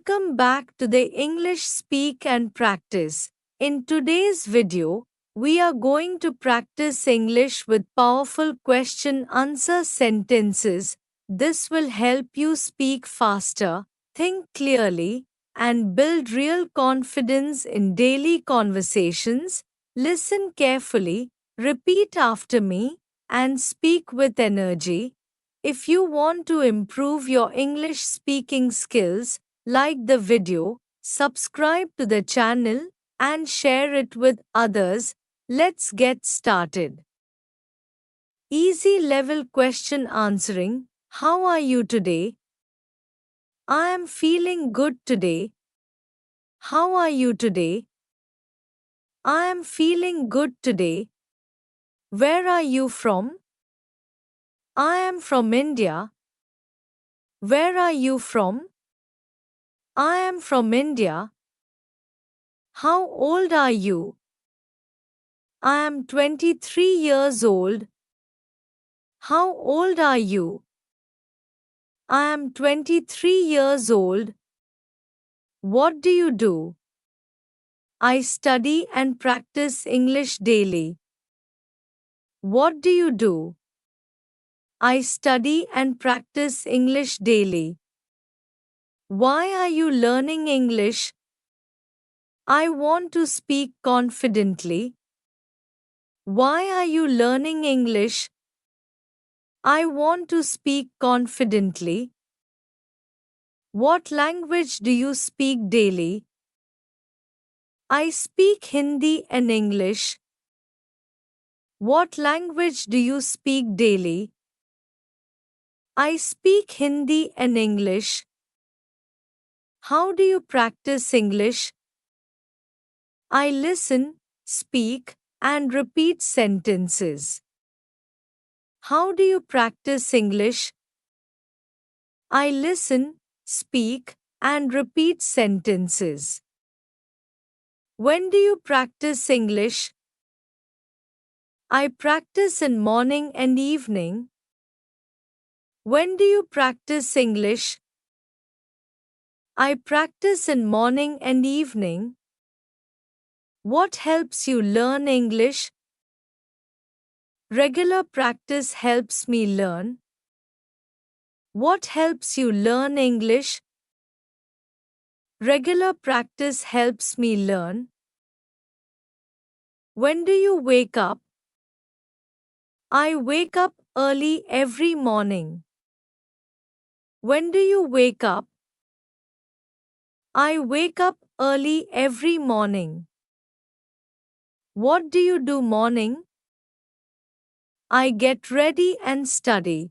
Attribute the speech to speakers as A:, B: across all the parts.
A: Welcome back to the English Speak and Practice. In today's video, we are going to practice English with powerful question answer sentences. This will help you speak faster, think clearly, and build real confidence in daily conversations. Listen carefully, repeat after me, and speak with energy. If you want to improve your English speaking skills, like the video, subscribe to the channel, and share it with others. Let's get started. Easy level question answering. How are you today? I am feeling good today. How are you today? I am feeling good today. Where are you from? I am from India. Where are you from? I am from India. How old are you? I am 23 years old. How old are you? I am 23 years old. What do you do? I study and practice English daily. What do you do? I study and practice English daily. Why are you learning English? I want to speak confidently. Why are you learning English? I want to speak confidently. What language do you speak daily? I speak Hindi and English. What language do you speak daily? I speak Hindi and English. How do you practice English? I listen, speak, and repeat sentences. How do you practice English? I listen, speak, and repeat sentences. When do you practice English? I practice in morning and evening. When do you practice English? I practice in morning and evening. What helps you learn English? Regular practice helps me learn. What helps you learn English? Regular practice helps me learn. When do you wake up? I wake up early every morning. When do you wake up? I wake up early every morning. What do you do morning? I get ready and study.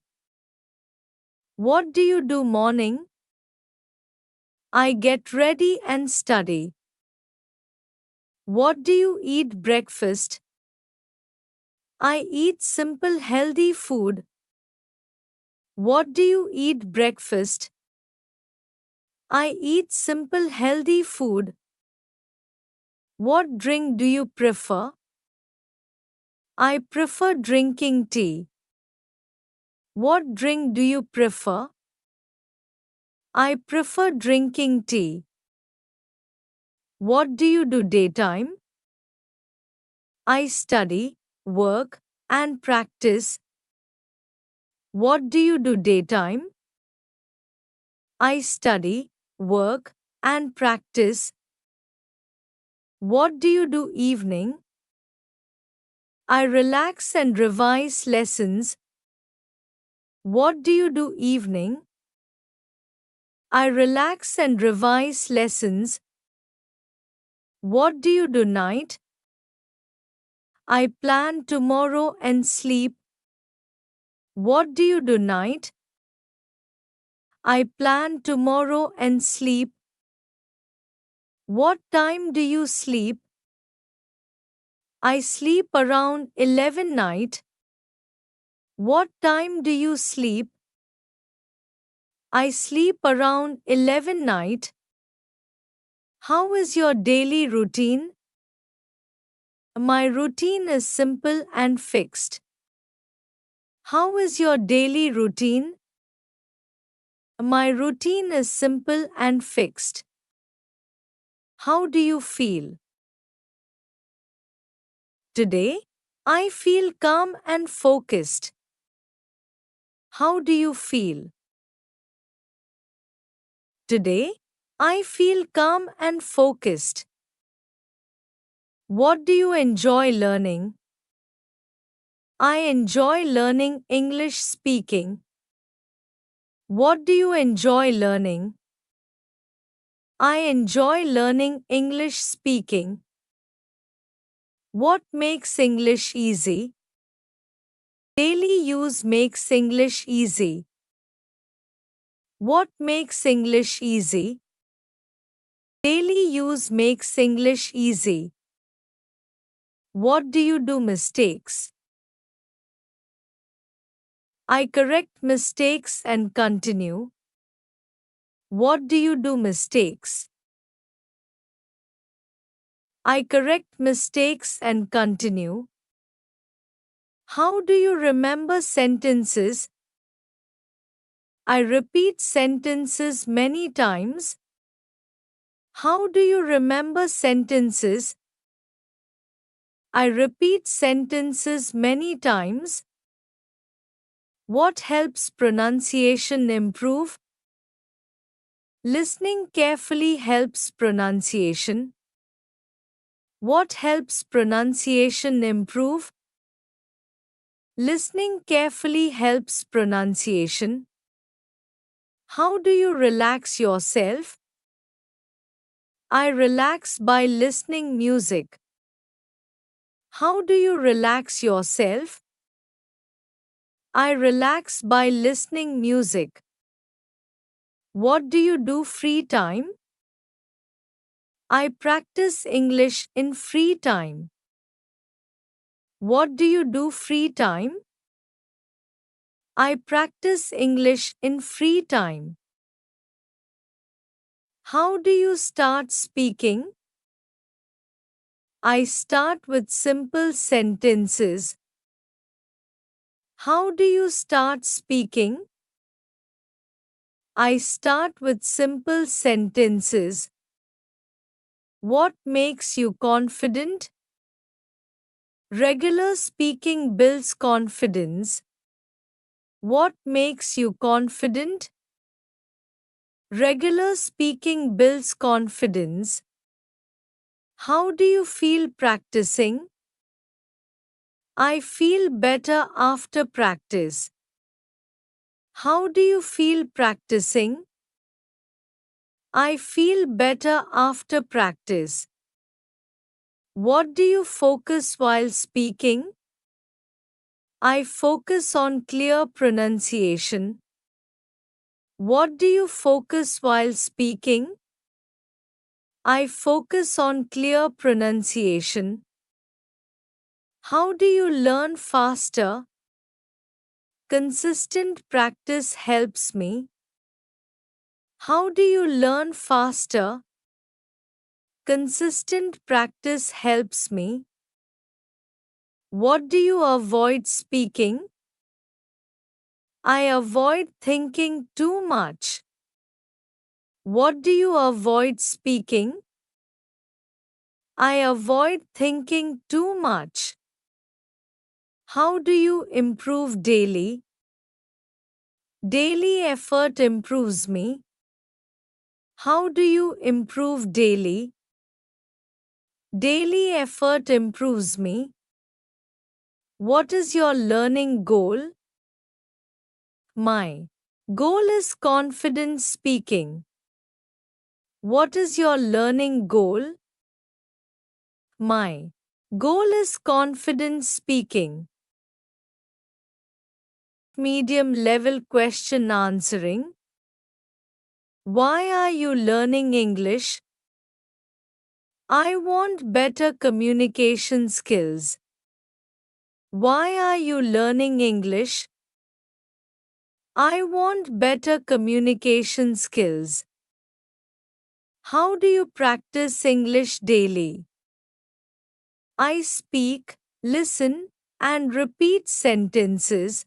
A: What do you do morning? I get ready and study. What do you eat breakfast? I eat simple healthy food. What do you eat breakfast? I eat simple healthy food. What drink do you prefer? I prefer drinking tea. What drink do you prefer? I prefer drinking tea. What do you do daytime? I study, work, and practice. What do you do daytime? I study, work, and practice. What do you do evening? I relax and revise lessons. What do you do evening? I relax and revise lessons. What do you do night? I plan tomorrow and sleep. What do you do night? I plan tomorrow and sleep. What time do you sleep? I sleep around 11 night. What time do you sleep? I sleep around 11 night. How is your daily routine? My routine is simple and fixed. How is your daily routine? My routine is simple and fixed. How do you feel? Today, I feel calm and focused. How do you feel? Today, I feel calm and focused. What do you enjoy learning? I enjoy learning English speaking. What do you enjoy learning? I enjoy learning English speaking. What makes English easy? Daily use makes English easy. What makes English easy? Daily use makes English easy. What do you do mistakes? I correct mistakes and continue. What do you do mistakes? I correct mistakes and continue. How do you remember sentences? I repeat sentences many times. How do you remember sentences? I repeat sentences many times. What helps pronunciation improve? Listening carefully helps pronunciation. What helps pronunciation improve? Listening carefully helps pronunciation. How do you relax yourself? I relax by listening music. How do you relax yourself? I relax by listening music. What do you do free time? I practice English in free time. What do you do free time? I practice English in free time. How do you start speaking? I start with simple sentences. How do you start speaking? I start with simple sentences. What makes you confident? Regular speaking builds confidence. What makes you confident? Regular speaking builds confidence. How do you feel practicing? I feel better after practice. How do you feel practicing? I feel better after practice. What do you focus while speaking? I focus on clear pronunciation. What do you focus while speaking? I focus on clear pronunciation. How do you learn faster? Consistent practice helps me. How do you learn faster? Consistent practice helps me. What do you avoid speaking? I avoid thinking too much. What do you avoid speaking? I avoid thinking too much. How do you improve daily? Daily effort improves me. How do you improve daily? Daily effort improves me. What is your learning goal? My goal is confident speaking. What is your learning goal? My goal is confident speaking. Medium level question answering. Why are you learning English? I want better communication skills. Why are you learning English? I want better communication skills. How do you practice English daily? I speak, listen, and repeat sentences.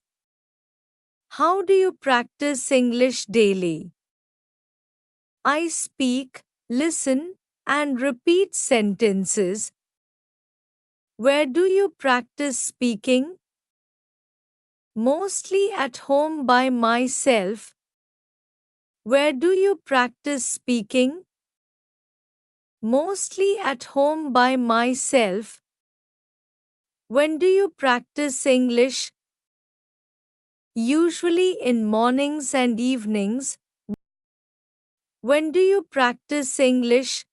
A: How do you practice English daily? I speak, listen, and repeat sentences. Where do you practice speaking? Mostly at home by myself. Where do you practice speaking? Mostly at home by myself. When do you practice English? Usually in mornings and evenings. When do you practice English?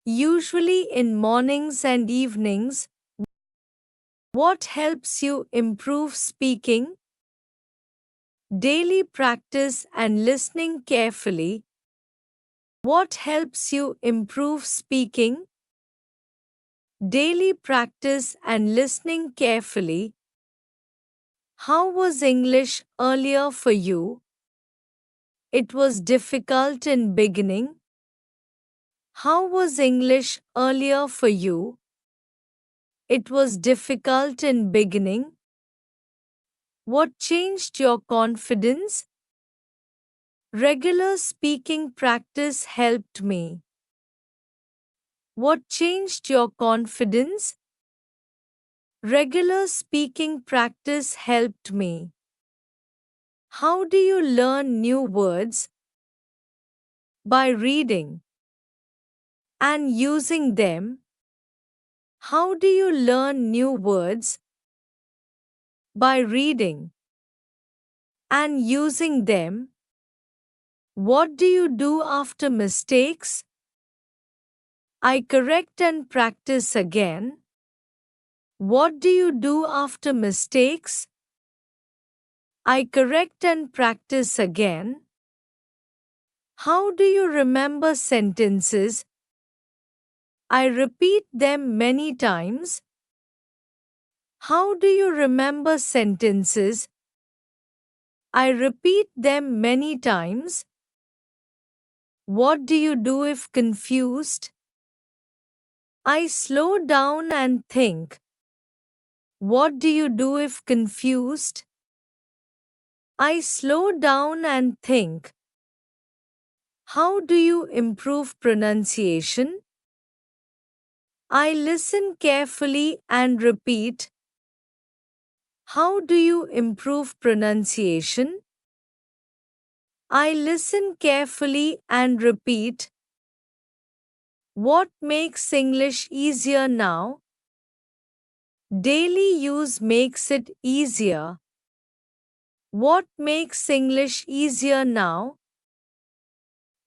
A: Usually in mornings and evenings. What helps you improve speaking? Daily practice and listening carefully. What helps you improve speaking? Daily practice and listening carefully. How was English earlier for you? It was difficult in beginning. How was English earlier for you? It was difficult in beginning. What changed your confidence? Regular speaking practice helped me. What changed your confidence? Regular speaking practice helped me. How do you learn new words? By reading and using them. How do you learn new words? By reading and using them. What do you do after mistakes? I correct and practice again. What do you do after mistakes? I correct and practice again. How do you remember sentences? I repeat them many times. How do you remember sentences? I repeat them many times. What do you do if confused? I slow down and think. What do you do if confused? I slow down and think. How do you improve pronunciation? I listen carefully and repeat. How do you improve pronunciation? I listen carefully and repeat. What makes English easier now? Daily use makes it easier. What makes English easier now?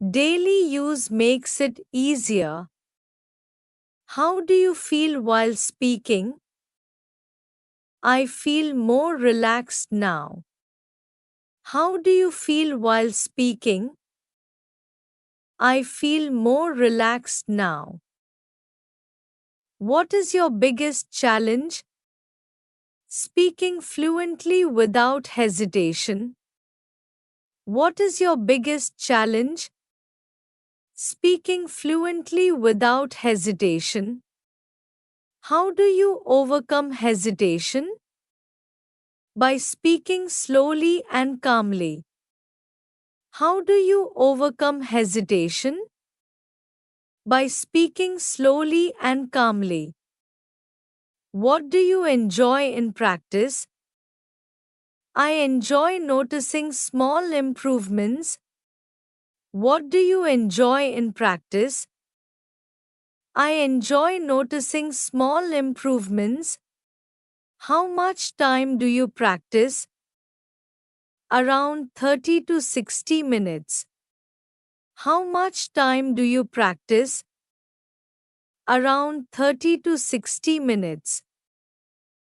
A: Daily use makes it easier. How do you feel while speaking? I feel more relaxed now. How do you feel while speaking? I feel more relaxed now. What is your biggest challenge? Speaking fluently without hesitation. What is your biggest challenge? Speaking fluently without hesitation. How do you overcome hesitation? By speaking slowly and calmly. How do you overcome hesitation? By speaking slowly and calmly. What do you enjoy in practice? I enjoy noticing small improvements. What do you enjoy in practice? I enjoy noticing small improvements. How much time do you practice? Around 30 to 60 minutes. How much time do you practice? Around 30 to 60 minutes.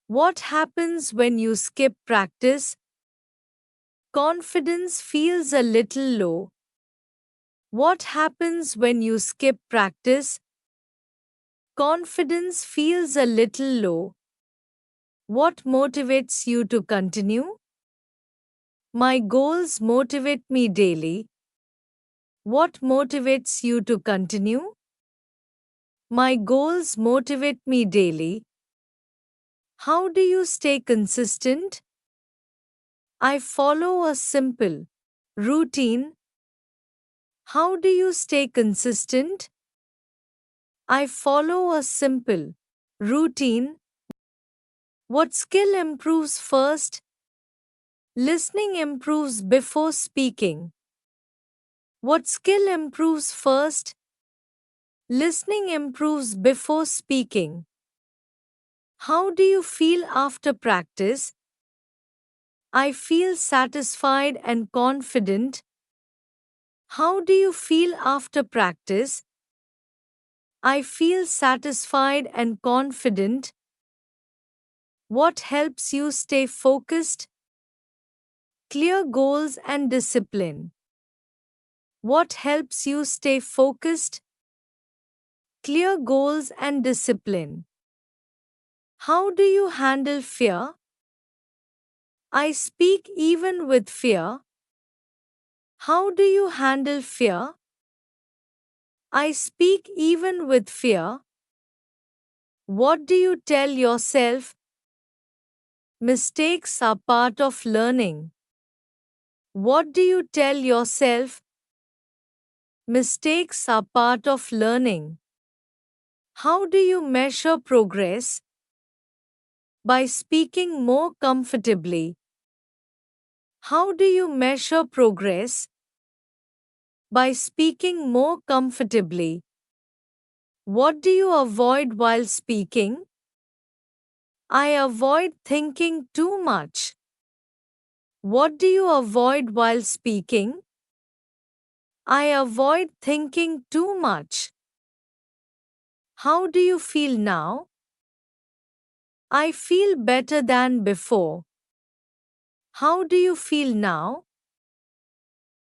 A: What happens when you skip practice? Confidence feels a little low. What happens when you skip practice? Confidence feels a little low. What motivates you to continue? My goals motivate me daily. What motivates you to continue? My goals motivate me daily. How do you stay consistent? I follow a simple routine. How do you stay consistent? I follow a simple routine. What skill improves first? Listening improves before speaking. What skill improves first? Listening improves before speaking. How do you feel after practice? I feel satisfied and confident. How do you feel after practice? I feel satisfied and confident. What helps you stay focused? Clear goals and discipline. What helps you stay focused? Clear goals and discipline. How do you handle fear? I speak even with fear. How do you handle fear? I speak even with fear. What do you tell yourself? Mistakes are part of learning. What do you tell yourself? Mistakes are part of learning. How do you measure progress? By speaking more comfortably. How do you measure progress? By speaking more comfortably. What do you avoid while speaking? I avoid thinking too much. What do you avoid while speaking? I avoid thinking too much. How do you feel now? I feel better than before. How do you feel now?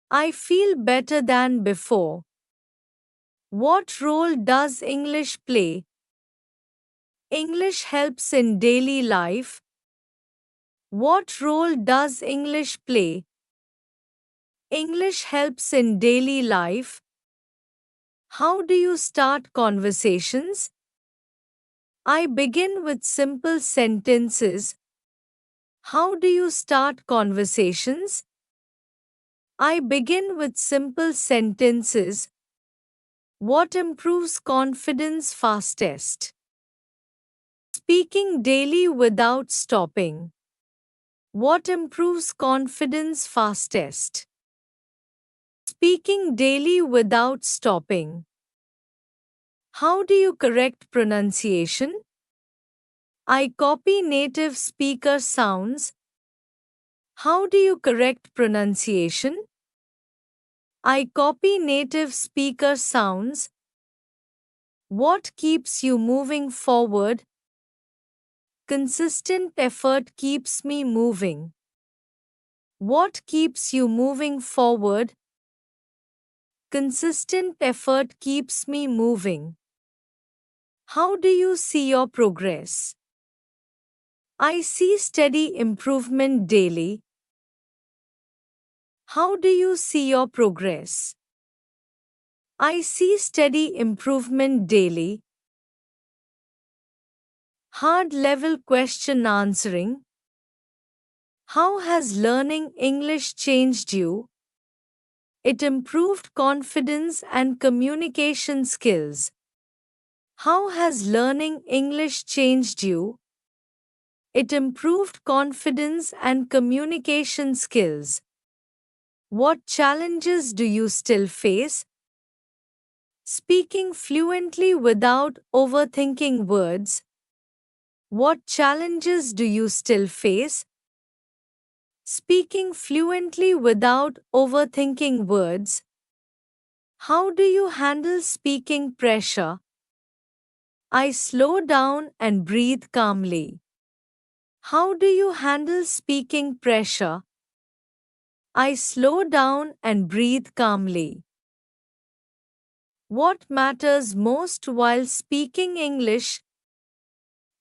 A: I feel better than before. What role does English play? English helps in daily life. What role does English play? English helps in daily life. How do you start conversations? I begin with simple sentences. How do you start conversations? I begin with simple sentences. What improves confidence fastest? Speaking daily without stopping. What improves confidence fastest? Speaking daily without stopping. How do you correct pronunciation? I copy native speaker sounds. How do you correct pronunciation? I copy native speaker sounds. What keeps you moving forward? Consistent effort keeps me moving. What keeps you moving forward? Consistent effort keeps me moving. How do you see your progress? I see steady improvement daily. How do you see your progress? I see steady improvement daily. Hard level question answering. How has learning English changed you? It improved confidence and communication skills. How has learning English changed you? It improved confidence and communication skills. What challenges do you still face? Speaking fluently without overthinking words. What challenges do you still face? Speaking fluently without overthinking words. How do you handle speaking pressure? I slow down and breathe calmly. How do you handle speaking pressure? I slow down and breathe calmly. What matters most while speaking English?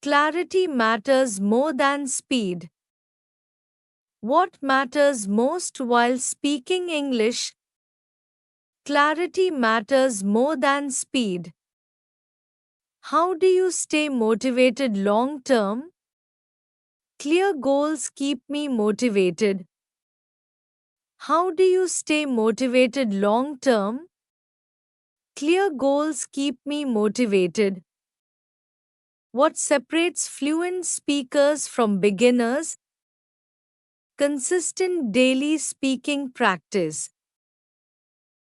A: Clarity matters more than speed. What matters most while speaking English? Clarity matters more than speed. How do you stay motivated long term? Clear goals keep me motivated. How do you stay motivated long term? Clear goals keep me motivated. What separates fluent speakers from beginners? Consistent daily speaking practice.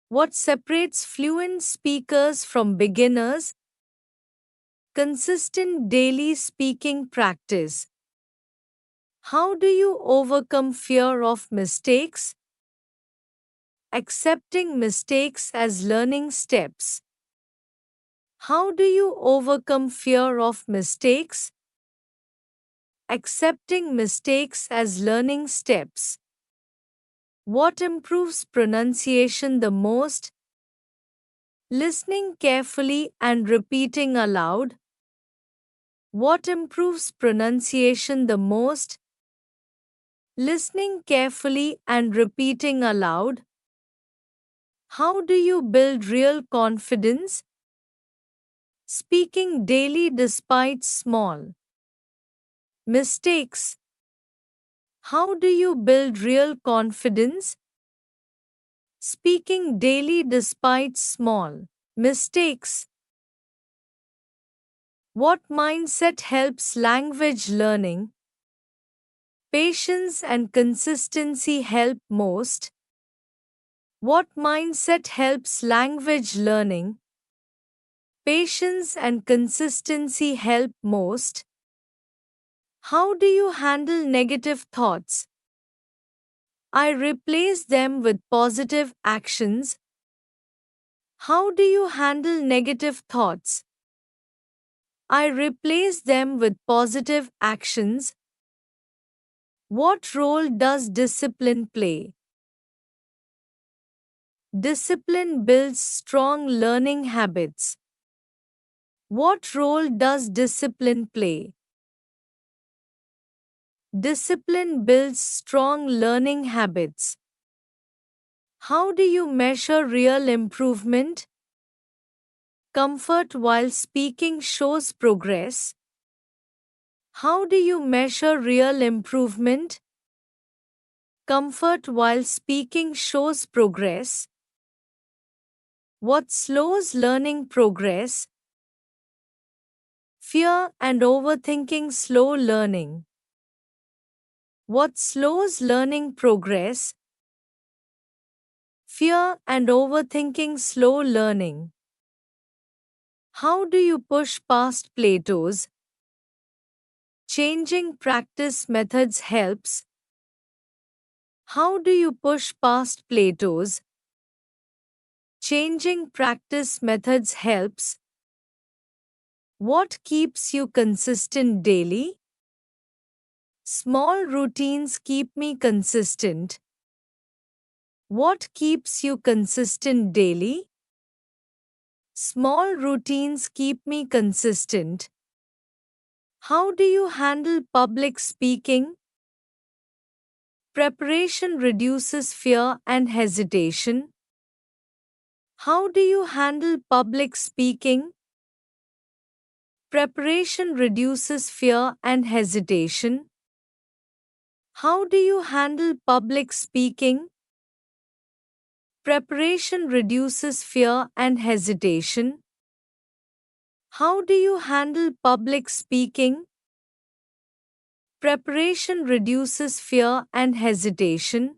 A: What separates fluent speakers from beginners? Consistent daily speaking practice. How do you overcome fear of mistakes? Accepting mistakes as learning steps. How do you overcome fear of mistakes? Accepting mistakes as learning steps. What improves pronunciation the most? Listening carefully and repeating aloud. What improves pronunciation the most? Listening carefully and repeating aloud. How do you build real confidence? Speaking daily despite small mistakes. How do you build real confidence? Speaking daily despite small mistakes. What mindset helps language learning? Patience and consistency help most. What mindset helps language learning? Patience and consistency help most. How do you handle negative thoughts? I replace them with positive actions. How do you handle negative thoughts? I replace them with positive actions. What role does discipline play? Discipline builds strong learning habits. What role does discipline play? Discipline builds strong learning habits. How do you measure real improvement? Comfort while speaking shows progress. How do you measure real improvement? Comfort while speaking shows progress. What slows learning progress? Fear and overthinking slow learning. What slows learning progress? Fear and overthinking slow learning. How do you push past plateaus? Changing practice methods helps. How do you push past plateaus? Changing practice methods helps. What keeps you consistent daily? Small routines keep me consistent. What keeps you consistent daily? Small routines keep me consistent. How do you handle public speaking? Preparation reduces fear and hesitation. How do you handle public speaking? Preparation reduces fear and hesitation. How do you handle public speaking? Preparation reduces fear and hesitation. How do you handle public speaking? Preparation reduces fear and hesitation.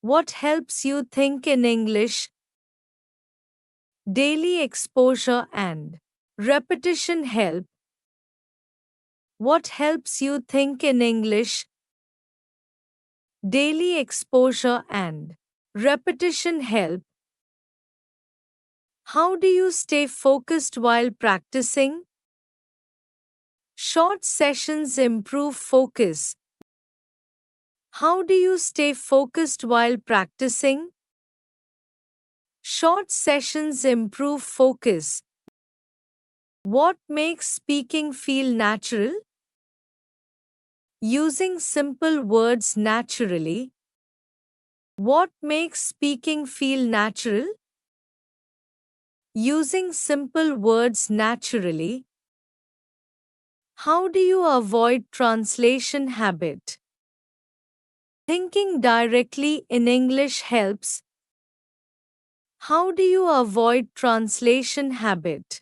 A: What helps you think in English? Daily exposure and repetition help. What helps you think in English? Daily exposure and repetition help. How do you stay focused while practicing? Short sessions improve focus. How do you stay focused while practicing? Short sessions improve focus. What makes speaking feel natural? Using simple words naturally. What makes speaking feel natural? Using simple words naturally. How do you avoid translation habit? Thinking directly in English helps. How do you avoid translation habit?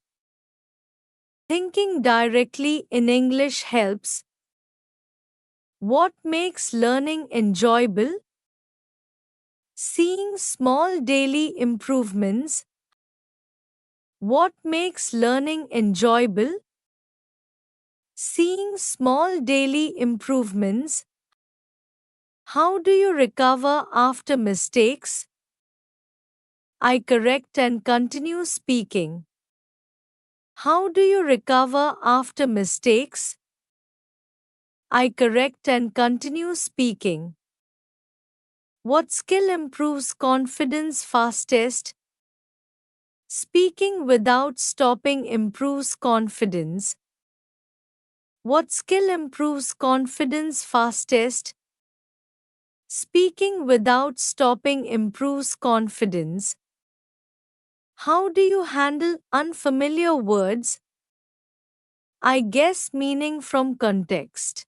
A: Thinking directly in English helps. What makes learning enjoyable? Seeing small daily improvements. What makes learning enjoyable? Seeing small daily improvements. How do you recover after mistakes? I correct and continue speaking. How do you recover after mistakes? I correct and continue speaking. What skill improves confidence fastest? Speaking without stopping improves confidence. What skill improves confidence fastest? Speaking without stopping improves confidence. How do you handle unfamiliar words? I guess meaning from context.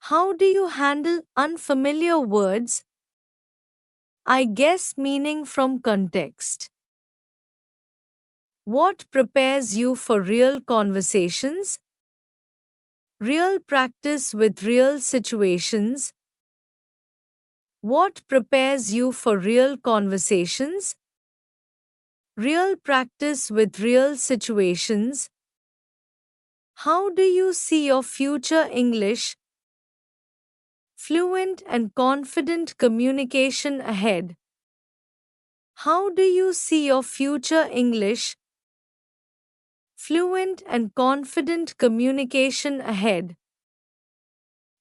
A: How do you handle unfamiliar words? I guess meaning from context. What prepares you for real conversations? Real practice with real situations. What prepares you for real conversations? Real practice with real situations. How do you see your future English? Fluent and confident communication ahead. How do you see your future English? Fluent and confident communication ahead.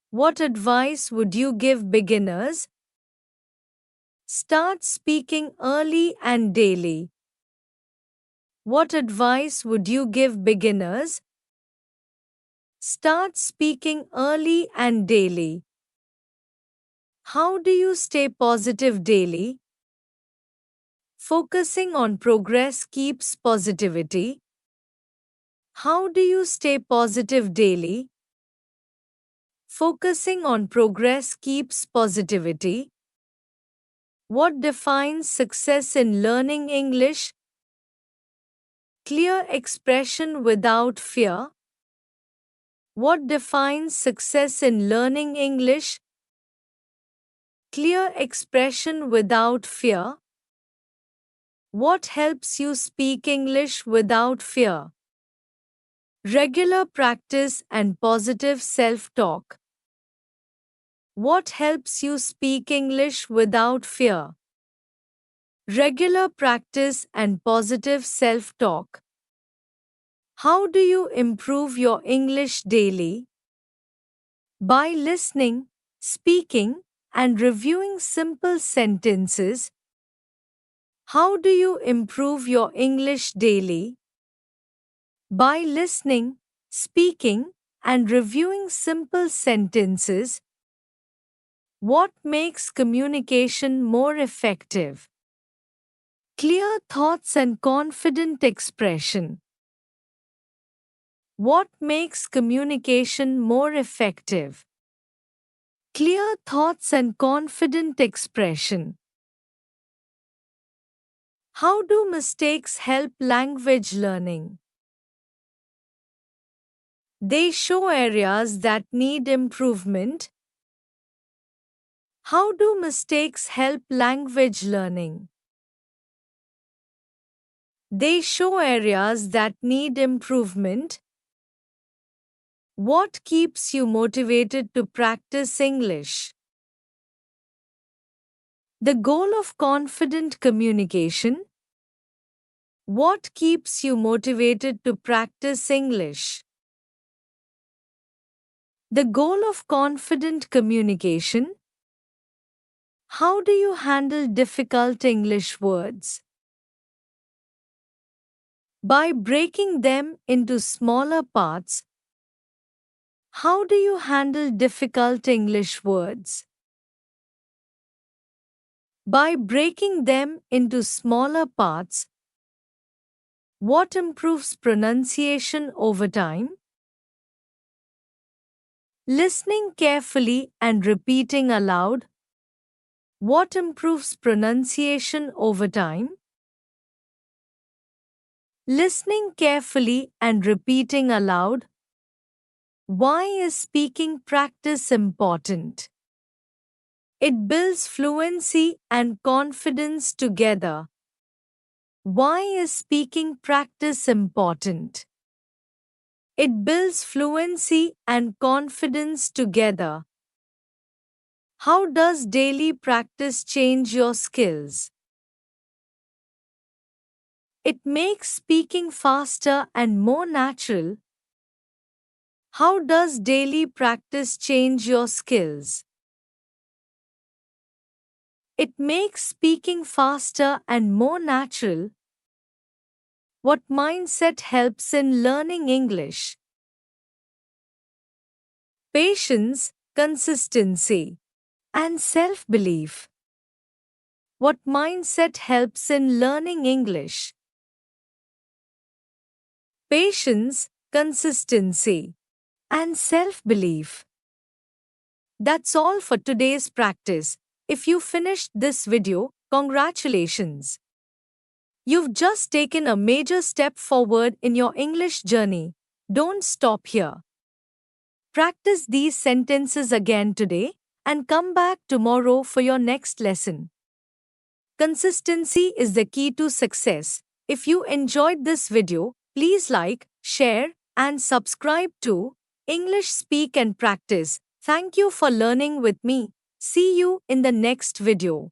A: What advice would you give beginners? Start speaking early and daily. What advice would you give beginners? Start speaking early and daily. How do you stay positive daily? Focusing on progress keeps positivity. How do you stay positive daily? Focusing on progress keeps positivity. What defines success in learning English? Clear expression without fear. What defines success in learning English? Clear expression without fear. What helps you speak English without fear? Regular practice and positive self-talk. What helps you speak English without fear? Regular practice and positive self-talk. How do you improve your English daily? By listening, speaking, and reviewing simple sentences. How do you improve your English daily? By listening, speaking, and reviewing simple sentences. What makes communication more effective? Clear thoughts and confident expression. What makes communication more effective? Clear thoughts and confident expression. How do mistakes help language learning? They show areas that need improvement. How do mistakes help language learning? They show areas that need improvement. What keeps you motivated to practice English? The goal of confident communication. What keeps you motivated to practice English? The goal of confident communication. How do you handle difficult English words? By breaking them into smaller parts. How do you handle difficult English words? By breaking them into smaller parts. What improves pronunciation over time? Listening carefully and repeating aloud. What improves pronunciation over time? Listening carefully and repeating aloud. Why is speaking practice important? It builds fluency and confidence together. Why is speaking practice important? It builds fluency and confidence together. How does daily practice change your skills? It makes speaking faster and more natural. How does daily practice change your skills? It makes speaking faster and more natural. What mindset helps in learning English? Patience, consistency, and self belief. What mindset helps in learning English? Patience, consistency, and self belief. That's all for today's practice. If you finished this video, congratulations! You've just taken a major step forward in your English journey. Don't stop here. Practice these sentences again today and come back tomorrow for your next lesson. Consistency is the key to success. If you enjoyed this video, please like, share, and subscribe to English Speak and Practice. Thank you for learning with me. See you in the next video.